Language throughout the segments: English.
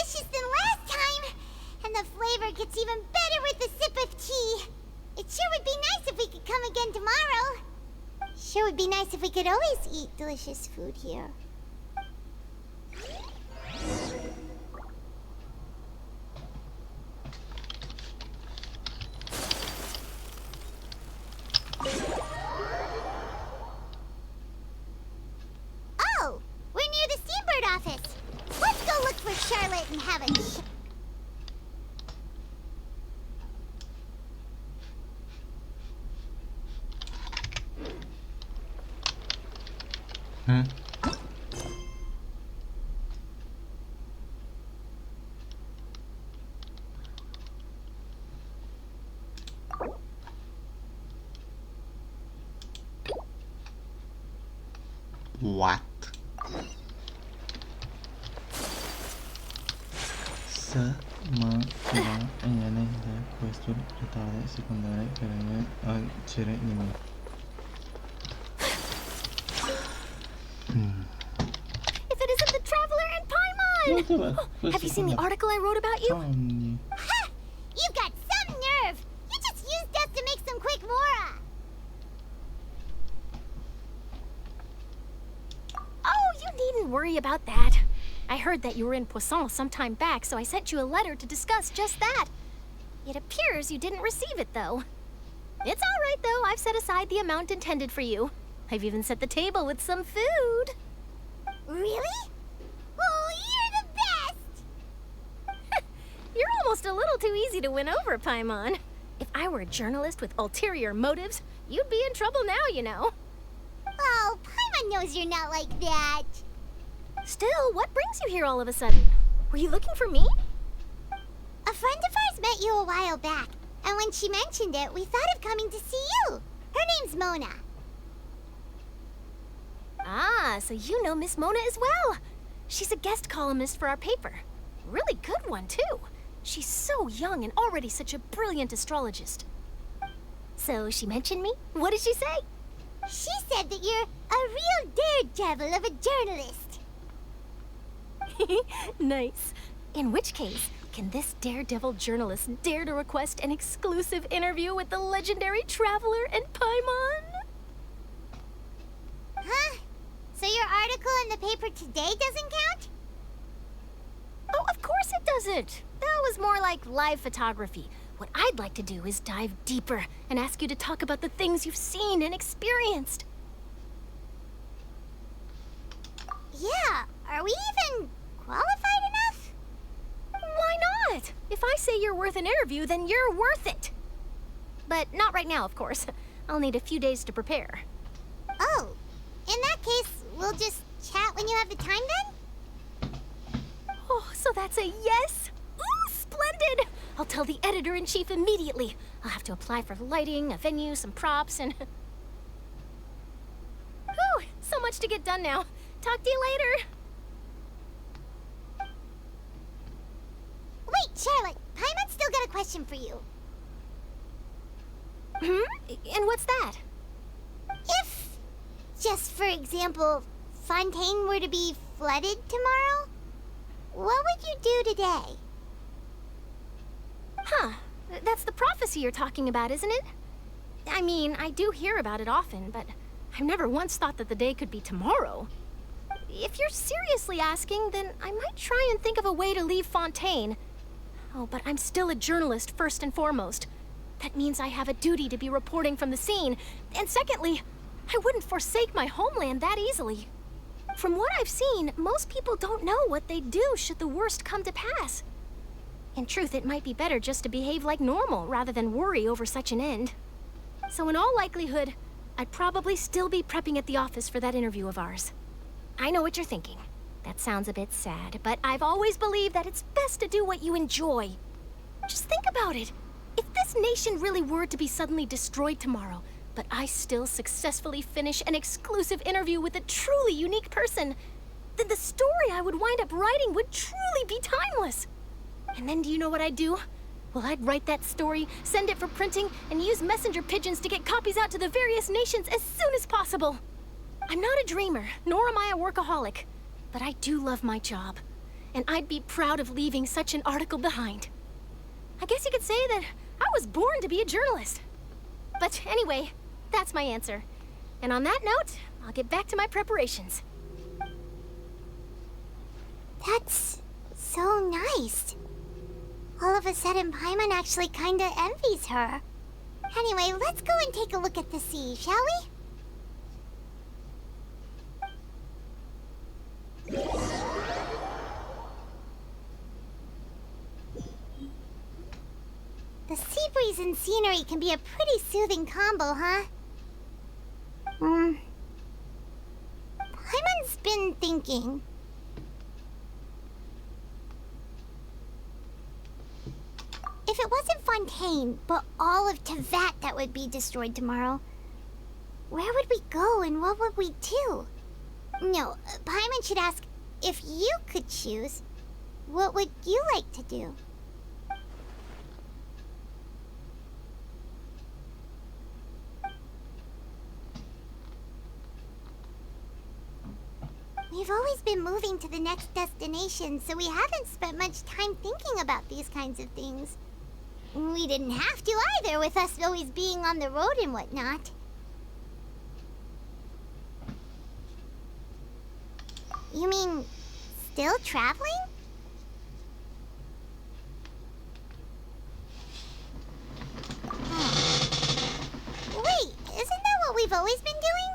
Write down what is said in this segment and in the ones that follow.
delicious than last time. And the flavor gets even better with a sip of tea. It sure would be nice if we could come again tomorrow. Sure would be nice if we could always eat delicious food here. Oh, we're near the Steambird office. Let's go look for Charlotte and have a What? Semangat question pertama sekundaria karena cerita ini. If it isn't the Traveler and Paimon! Have you seen the article I wrote about you? Ha! You've got some nerve! You just used us to make some quick mora! Oh, you needn't worry about that. I heard that you were in Poisson some time back, so I sent you a letter to discuss just that. It appears you didn't receive it, though. It's all right, though. I've set aside the amount intended for you. I've even set the table with some food. Really? Oh, you're the best! You're almost a little too easy to win over, Paimon. If I were a journalist with ulterior motives, you'd be in trouble now, you know. Oh, Paimon knows you're not like that. Still, what brings you here all of a sudden? Were you looking for me? A friend of ours met you a while back, and when she mentioned it, we thought of coming to see you. Her name's Mona. Ah, so you know Miss Mona as well. She's a guest columnist for our paper. Really good one, too. She's so young and already such a brilliant astrologist. So she mentioned me? What did she say? She said that you're a real daredevil of a journalist. Nice. In which case, can this daredevil journalist dare to request an exclusive interview with the legendary Traveler and Paimon? Huh? So your article in the paper today doesn't count? Oh, of course it doesn't. That was more like live photography. What I'd like to do is dive deeper and ask you to talk about the things you've seen and experienced. Yeah, are we even qualified enough? Why not? If I say you're worth an interview, then you're worth it. But not right now, of course. I'll need a few days to prepare. Oh, in that case, we'll just chat when you have the time then? Oh, so that's a yes? Ooh, splendid! I'll tell the editor-in-chief immediately. I'll have to apply for lighting, a venue, some props, and... Whew, so much to get done now. Talk to you later. Wait, Charlotte, Paimon's still got a question for you. And what's that? If, just for example, Fontain were to be flooded tomorrow, what would you do today? Huh. That's the prophecy you're talking about, isn't it? I mean, I do hear about it often, but I've never once thought that the day could be tomorrow. If you're seriously asking, then I might try and think of a way to leave Fontaine. Oh, but I'm still a journalist first and foremost. That means I have a duty to be reporting from the scene. And secondly, I wouldn't forsake my homeland that easily. From what I've seen, most people don't know what they'd do should the worst come to pass. In truth, it might be better just to behave like normal rather than worry over such an end. So in all likelihood, I'd probably still be prepping at the office for that interview of ours. I know what you're thinking. That sounds a bit sad, but I've always believed that it's best to do what you enjoy. Just think about it. If this nation really were to be suddenly destroyed tomorrow, but I still successfully finish an exclusive interview with a truly unique person, then the story I would wind up writing would truly be timeless. And then do you know what I'd do? Well, I'd write that story, send it for printing, and use messenger pigeons to get copies out to the various nations as soon as possible. I'm not a dreamer, nor am I a workaholic, but I do love my job. and I'd be proud of leaving such an article behind. I guess you could say that I was born to be a journalist. But anyway, that's my answer. And on that note, I'll get back to my preparations. That's so nice. All of a sudden, Paimon actually kinda envies her. Anyway, let's go and take a look at the sea, shall we? The sea breeze and scenery can be a pretty soothing combo, huh? Paimon's been thinking. If it wasn't Fontain, but all of Tevat that would be destroyed tomorrow, where would we go and what would we do? No, Paimon should ask, if you could choose, what would you like to do? We've always been moving to the next destination, so we haven't spent much time thinking about these kinds of things. We didn't have to either, with us always being on the road and whatnot. You mean, still traveling? Wait, isn't that what we've always been doing?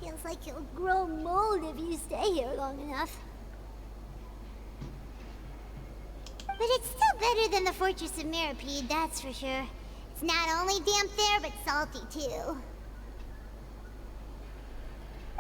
Feels like you'll grow mold if you stay here long enough. But it's still better than the Fortress of Meropide, that's for sure. It's not only damp there, but salty too.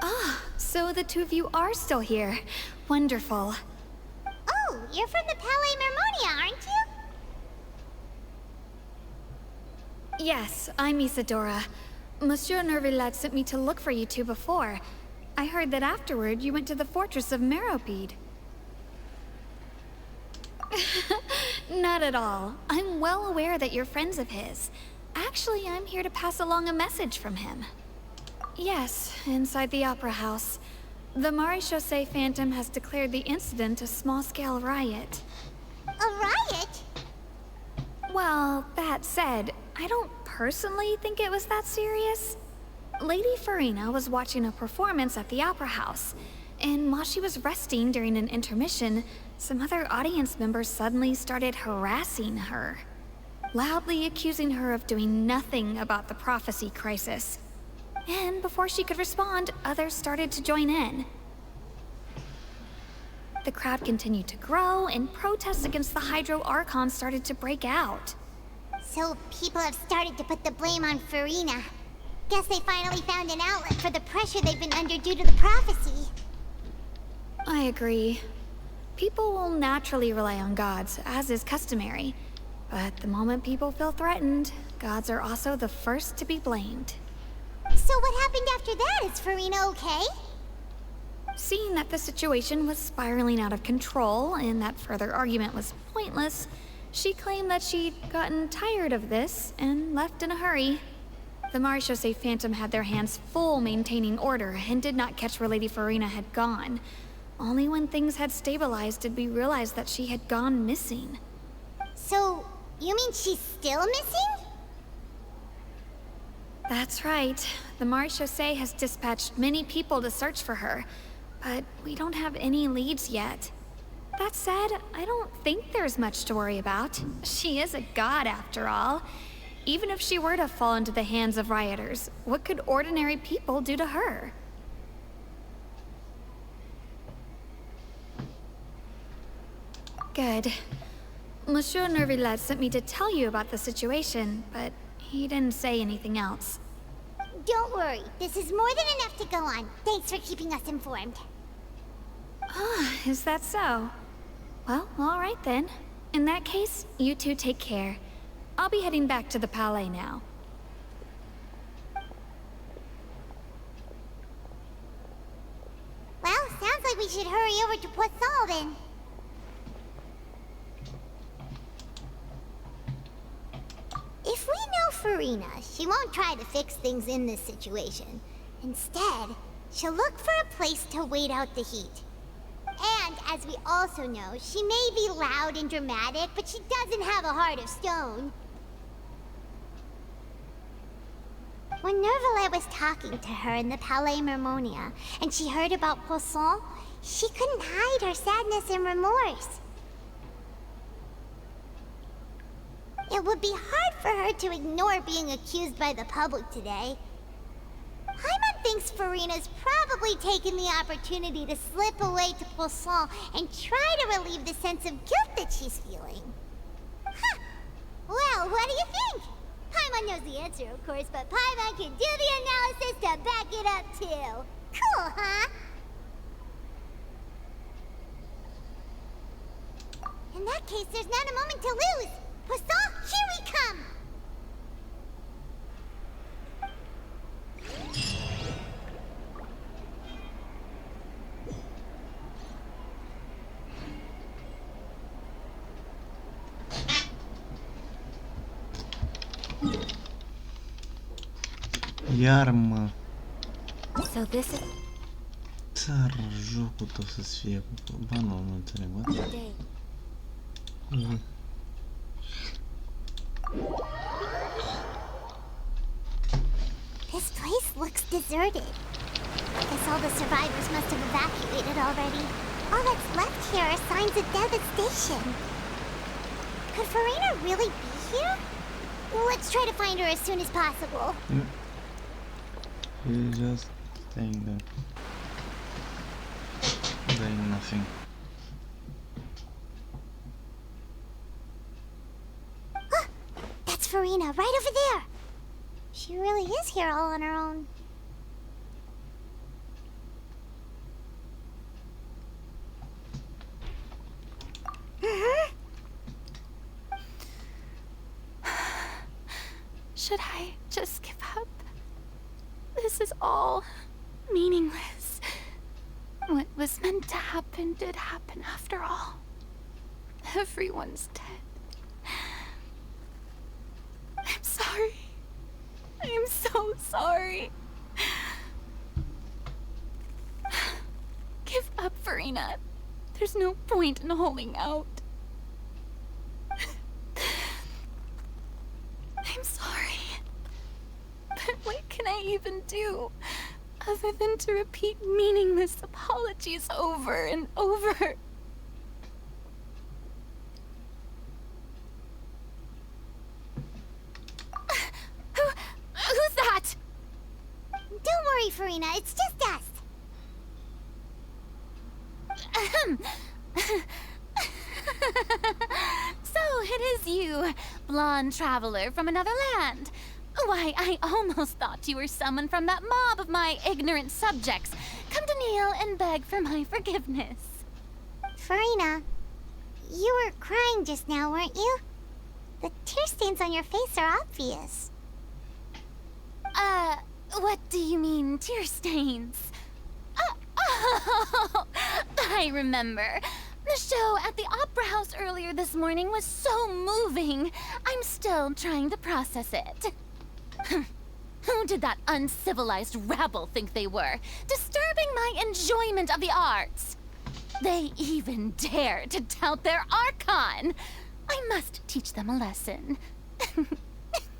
Ah, so the two of you are still here. Wonderful. Oh, you're from the Palais Mermonia, aren't you? Yes, I'm Isadora. Monsieur Nervillet sent me to look for you two before. I heard that afterward you went to the Fortress of Meropide. Not at all. I'm well aware that you're friends of his. Actually, I'm here to pass along a message from him. Yes, inside the Opera House. The Maréchaussée Phantom has declared the incident a small-scale riot. A riot? Well, that said, I don't personally think it was that serious. Lady Farina was watching a performance at the Opera House, and while she was resting during an intermission, some other audience members suddenly started harassing her, loudly accusing her of doing nothing about the prophecy crisis. And before she could respond, others started to join in. The crowd continued to grow, and protests against the Hydro Archon started to break out. So people have started to put the blame on Farina. Guess they finally found an outlet for the pressure they've been under due to the prophecy. I agree. People will naturally rely on gods, as is customary. But the moment people feel threatened, gods are also the first to be blamed. So what happened after that? Is Farina okay? Seeing that the situation was spiraling out of control and that further argument was pointless, she claimed that she'd gotten tired of this and left in a hurry. The Maréchaussée Phantom had their hands full maintaining order and did not catch where Lady Farina had gone. Only when things had stabilized did we realize that she had gone missing. So, you mean she's still missing? That's right. The Maréchaussée has dispatched many people to search for her, but we don't have any leads yet. That said, I don't think there's much to worry about. She is a god after all. Even if she were to fall into the hands of rioters, what could ordinary people do to her? Good. Monsieur Nervillet sent me to tell you about the situation, but he didn't say anything else. Don't worry, this is more than enough to go on. Thanks for keeping us informed. Ah, is that so? Well, all right then. In that case, you two take care. I'll be heading back to the Palais now. Well, sounds like we should hurry over to Poisson then. If we know Farina, she won't try to fix things in this situation. Instead, she'll look for a place to wait out the heat. And, as we also know, she may be loud and dramatic, but she doesn't have a heart of stone. When Nervalette was talking to her in the Palais Mermonia, and she heard about Poisson, she couldn't hide her sadness and remorse. It would be hard for her to ignore being accused by the public today. Paimon thinks Farina's probably taken the opportunity to slip away to Poisson and try to relieve the sense of guilt that she's feeling. Huh. Well, what do you think? Paimon knows the answer, of course, but Paimon can do the analysis to back it up, too. Cool, huh? In that case, there's not a moment to lose. Poisson, here we come! Iarmă! So this is Țar jocul tău să-ți fie... Ba nu înțeleg, what? day. This place looks deserted. I guess all the survivors must have evacuated already. All that's left here are signs of devastation. Could Farina really be here? Let's try to find her as soon as possible. He's just staying there. Doing nothing. That's Farina, right over there. She really is here all on her own. Should I just give up? This is all meaningless. What was meant to happen did happen after all. Everyone's dead. I'm sorry. I am so sorry. Give up, Farina. There's no point in holding out. I'm sorry. But what can I even do other than to repeat meaningless apologies over and over? Who's that? Don't worry, Farina, it's just us. So it is you, blonde traveler from another land. Why, I almost thought you were someone from that mob of my ignorant subjects. Come to kneel and beg for my forgiveness. Farina, you were crying just now, weren't you? The tear stains on your face are obvious. What do you mean, tear stains? Oh, I remember. The show at the Opera House earlier this morning was so moving. I'm still trying to process it. Who did that uncivilized rabble think they were, disturbing my enjoyment of the arts? They even dare to tout their Archon. I must teach them a lesson.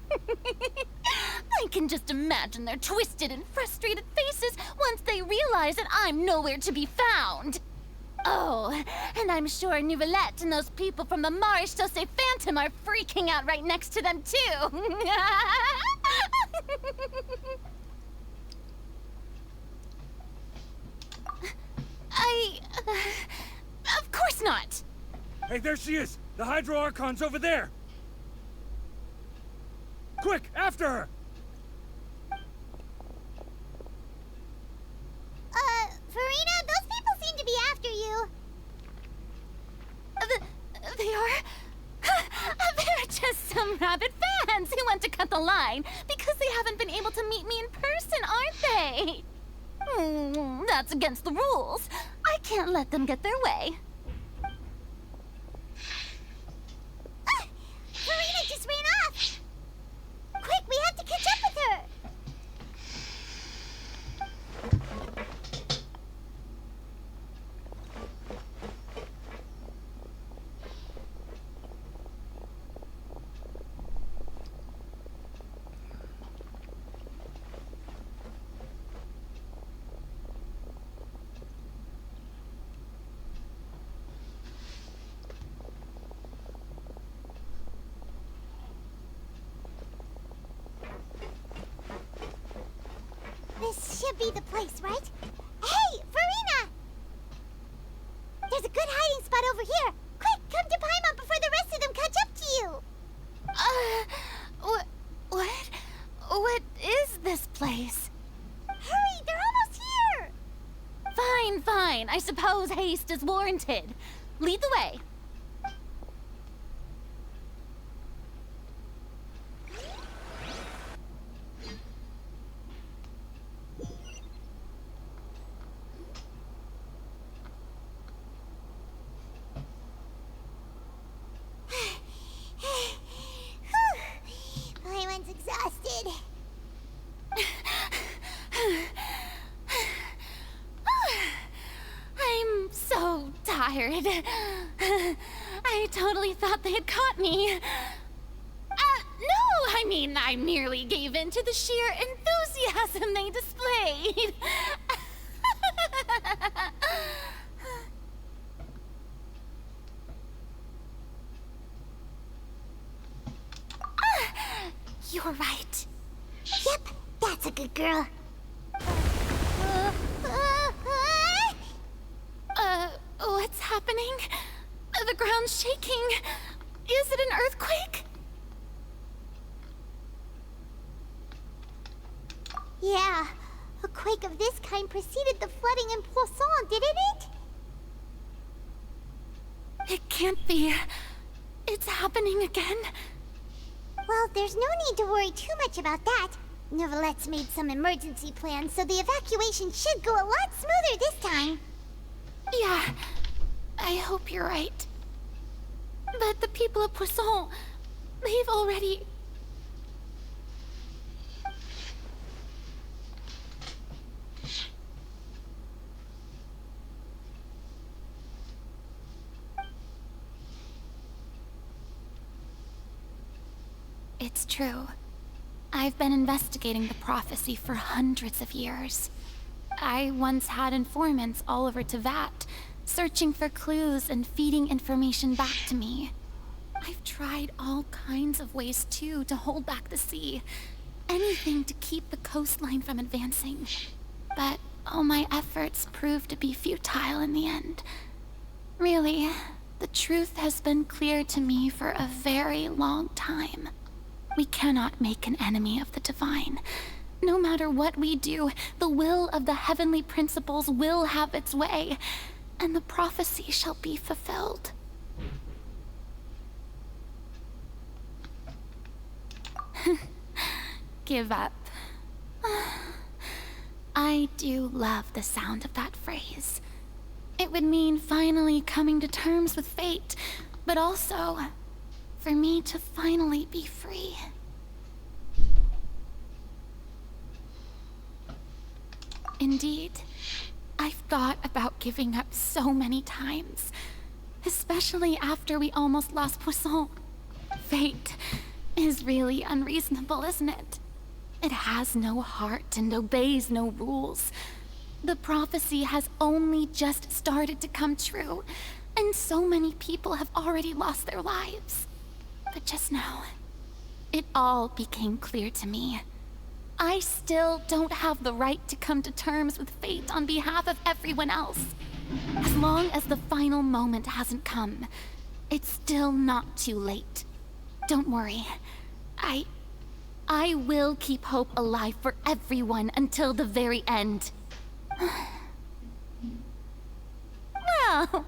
I can just imagine their twisted and frustrated faces once they realize that I'm nowhere to be found. Oh, and I'm sure Nouvellette and those people from the Marsh Sauce Phantom are freaking out right next to them, too. Of course not. Hey, there she is! The Hydro Archon's over there! Quick, after her! Farina, those people seem to be after you. They are? They're just some some rabid fans who want to cut the line because they haven't been able to meet me in person, aren't they? That's against the rules. I can't let them get their way. Farina just ran off! Quick, we have to catch up with her! This should be the place, right? Hey, Farina! There's a good hiding spot over here. Quick, come to Paimon before the rest of them catch up to you. What is this place? Hurry, they're almost here. Fine. I suppose haste is warranted. Lead the way. Paimon's exhausted. I'm so tired. I totally thought they had caught me. No, I mean, I merely gave in to the sheer enthusiasm they displayed. You're right. Yep, that's a good girl. What's happening? The ground's shaking. Is it an earthquake? Yeah, a quake of this kind preceded the flooding in Poisson, didn't it? It can't be. It's happening again. Well, there's no need to worry too much about that. Novelette's made some emergency plans, so the evacuation should go a lot smoother this time. Yeah, I hope you're right. But the people of Poisson, they've already... It's true. I've been investigating the prophecy for hundreds of years. I once had informants all over Tevat, searching for clues and feeding information back to me. I've tried all kinds of ways, too, to hold back the sea. Anything to keep the coastline from advancing. But all my efforts proved to be futile in the end. Really, the truth has been clear to me for a very long time. We cannot make an enemy of the divine. No matter what we do, the will of the heavenly principles will have its way, and the prophecy shall be fulfilled. Give up. I do love the sound of that phrase. It would mean finally coming to terms with fate, but also for me to finally be free. Indeed, I've thought about giving up so many times, especially after we almost lost Poisson. Fate is really unreasonable, isn't it? It has no heart and obeys no rules. The prophecy has only just started to come true, and so many people have already lost their lives. But just now, it all became clear to me. I still don't have the right to come to terms with fate on behalf of everyone else. As long as the final moment hasn't come, it's still not too late. Don't worry. I will keep hope alive for everyone until the very end. Well,